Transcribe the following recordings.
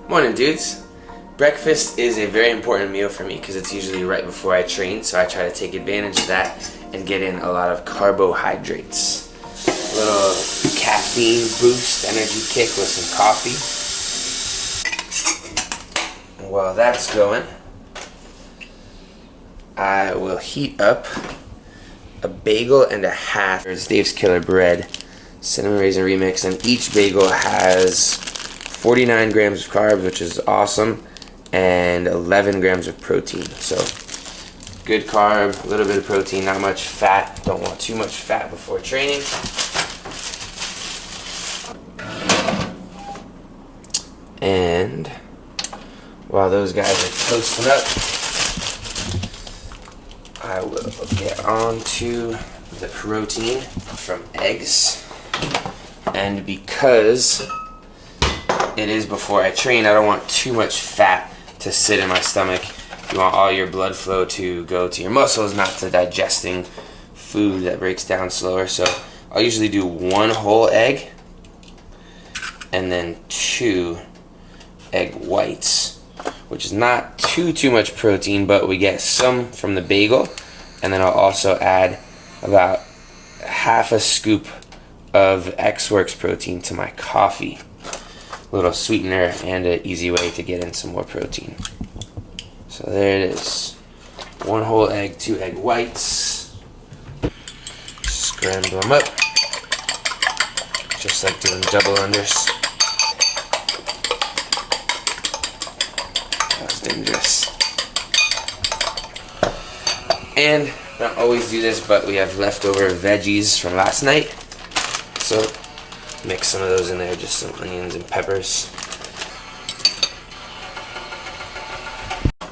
Morning, dudes. Breakfast is a very important meal for me because it's usually right before I train, so I try to take advantage of that and get in a lot of carbohydrates. A little caffeine boost, energy kick with some coffee. While that's going, I will heat up a bagel and a half. It's Dave's Killer Bread, cinnamon raisin remix, and each bagel has 49 grams of carbs, which is awesome, and 11 grams of protein. So good carb, a little bit of protein, not much fat. Don't want too much fat before training. And while those guys are toasting up, I will get on to the protein from eggs. And because it is before I train, I don't want too much fat to sit in my stomach. You want all your blood flow to go to your muscles, not to digesting food that breaks down slower. So I'll usually do 1 whole egg and then 2 egg whites, which is not too much protein, but we get some from the bagel. And then I'll also add about half a scoop of X-Works protein to my coffee. A little sweetener and an easy way to get in some more protein. So there it is. 1 whole egg, 2 egg whites. Scramble them up. Just like doing double unders. That was dangerous. And I don't always do this, but we have leftover veggies from last night. So mix some of those in there, just some onions and peppers.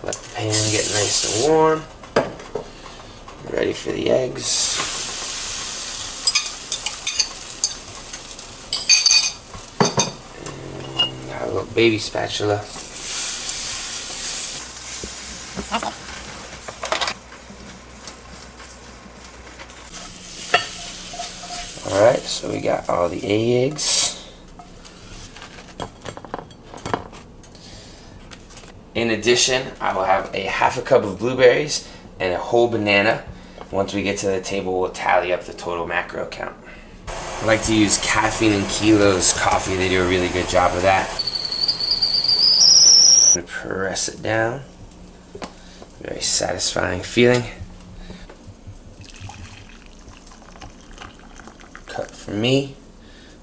Let the pan get nice and warm. Ready for the eggs. And have a little baby spatula. Alright, so we got all the eggs. In addition, I will have a half a cup of blueberries and a whole banana. Once we get to the table, we'll tally up the total macro count. I like to use Caffeine and Kilos coffee. They do a really good job of that. I'm going to press it down. Very satisfying feeling. Cup for me,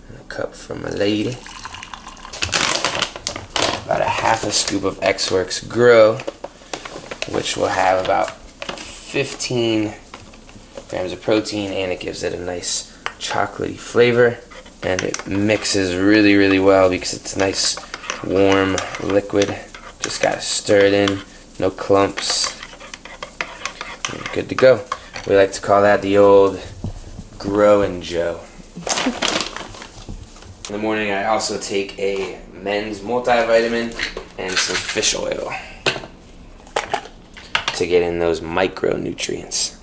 and a cup for my lady. About a half a scoop of X-Works Grow, which will have about 15 grams of protein, and it gives it a nice chocolatey flavor. And it mixes really well because it's nice, warm liquid. Just gotta stir it in, no clumps. And good to go. We like to call that the old Grow and Joe. In the morning, I also take a men's multivitamin and some fish oil to get in those micronutrients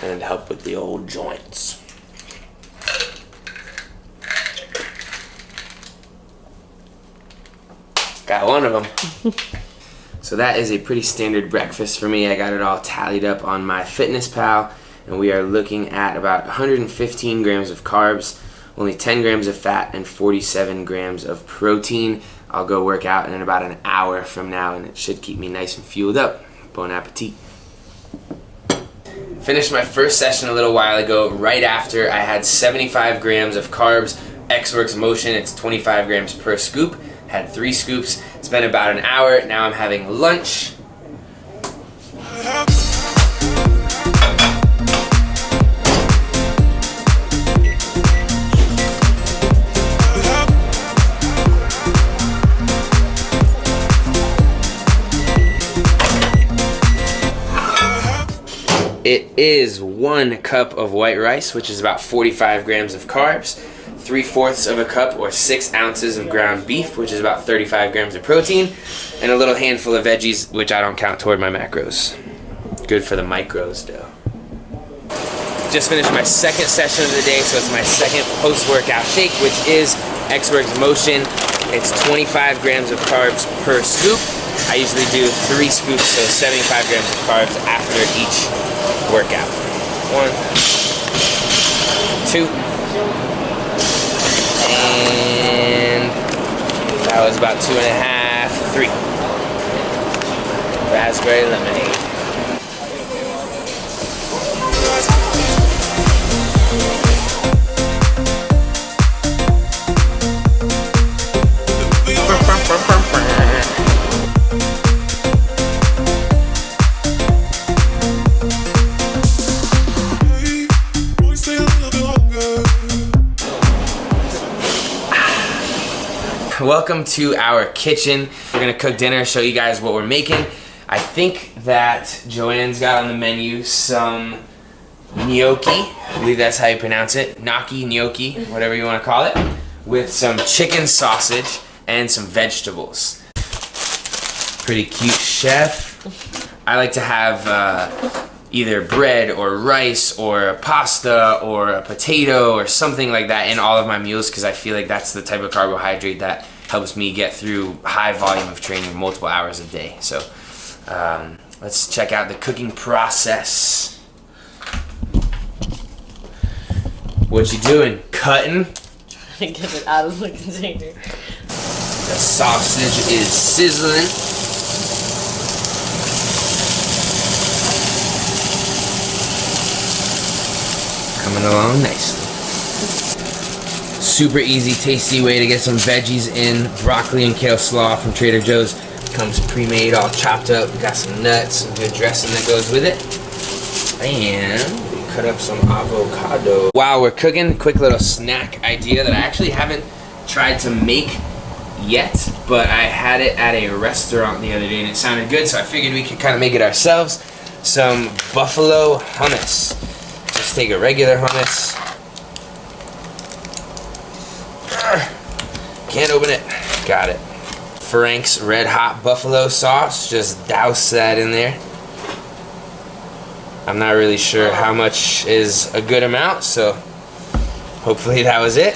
and help with the old joints. Got one of them. So that is a pretty standard breakfast for me. I got it all tallied up on my FitnessPal, and we are looking at about 115 grams of carbs, only 10 grams of fat, and 47 grams of protein. I'll go work out in about an hour from now, and it should keep me nice and fueled up. Bon appetit. Finished my first session a little while ago. Right after, I had 75 grams of carbs. X-Works Motion, it's 25 grams per scoop. Had 3 scoops. It's been about an hour. Now I'm having lunch. It is 1 cup of white rice, which is about 45 grams of carbs. 3/4 of a cup or 6 ounces of ground beef, which is about 35 grams of protein, and a little handful of veggies, which I don't count toward my macros. Good for the micros, though. Just finished my second session of the day, so it's my second post-workout shake, which is X-Works Motion. It's 25 grams of carbs per scoop. I usually do 3 scoops, so 75 grams of carbs after each workout. 1, 2, and that was about 2.5, 3. Raspberry lemonade. Welcome to our kitchen. We're gonna cook dinner, show you guys what we're making. I think that Joanne's got on the menu some gnocchi. I believe that's how you pronounce it. Gnocchi, whatever you wanna call it. With some chicken sausage and some vegetables. Pretty cute chef. I like to have either bread or rice or a pasta or a potato or something like that in all of my meals because I feel like that's the type of carbohydrate that helps me get through high volume of training multiple hours a day. So let's check out the cooking process. What you doing? Cutting? Trying to get it out of the container. The sausage is sizzling. Coming along nicely. Super easy, tasty way to get some veggies in. Broccoli and kale slaw from Trader Joe's. Comes pre-made, all chopped up. Got some nuts, some good dressing that goes with it. And we cut up some avocado. While we're cooking, quick little snack idea that I actually haven't tried to make yet, but I had it at a restaurant the other day and it sounded good, so I figured we could kind of make it ourselves. Some buffalo hummus. Just take a regular hummus. Can't open it. Got it. Frank's Red Hot Buffalo Sauce. Just douse that in there. I'm not really sure how much is a good amount, so hopefully that was it.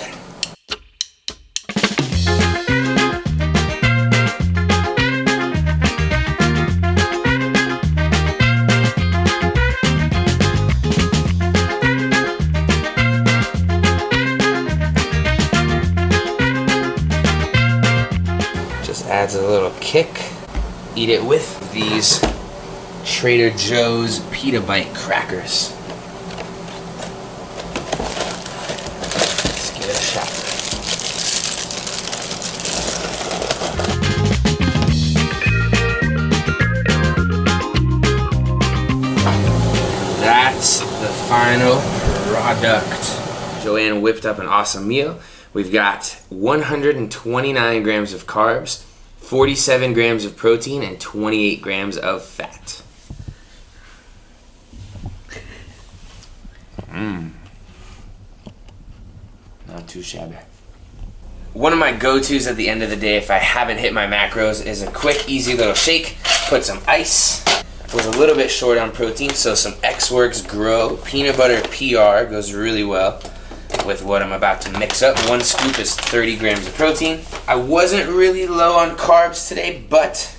Adds a little kick. Eat it with these Trader Joe's Pita Bite crackers. Let's give it a shot. That's the final product. Joanne whipped up an awesome meal. We've got 129 grams of carbs, 47 grams of protein, and 28 grams of fat. Not too shabby. One of my go-tos at the end of the day if I haven't hit my macros is a quick, easy little shake. Put some ice. Was a little bit short on protein, so some X-Works Grow Peanut Butter PR goes really well with what I'm about to mix up. 1 scoop is 30 grams of protein. I wasn't really low on carbs today, but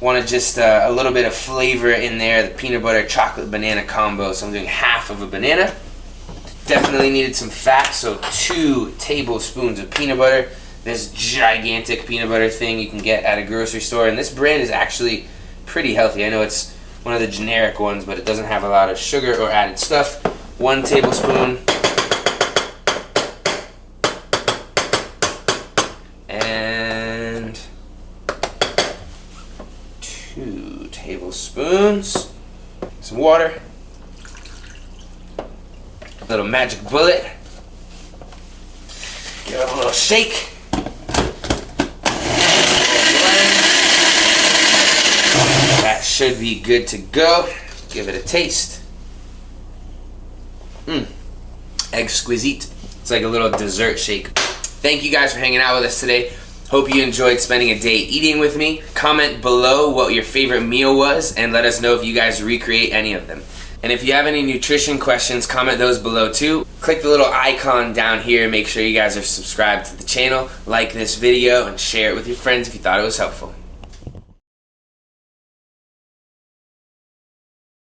wanted just a little bit of flavor in there. The peanut butter chocolate banana combo, so I'm doing half of a banana. Definitely needed some fat, so 2 tablespoons of peanut butter. This gigantic peanut butter thing you can get at a grocery store, and this brand is actually pretty healthy. I know it's one of the generic ones, but it doesn't have a lot of sugar or added stuff. 1 tablespoon. And 2 tablespoons. Some water. A little magic bullet. Give it a little shake. That should be good to go. Give it a taste. Exquisite. It's like a little dessert shake. Thank you guys for hanging out with us today. Hope you enjoyed spending a day eating with me. Comment below what your favorite meal was and let us know if you guys recreate any of them. And if you have any nutrition questions, comment those below too. Click the little icon down here and make sure you guys are subscribed to the channel, like this video, and share it with your friends if you thought it was helpful.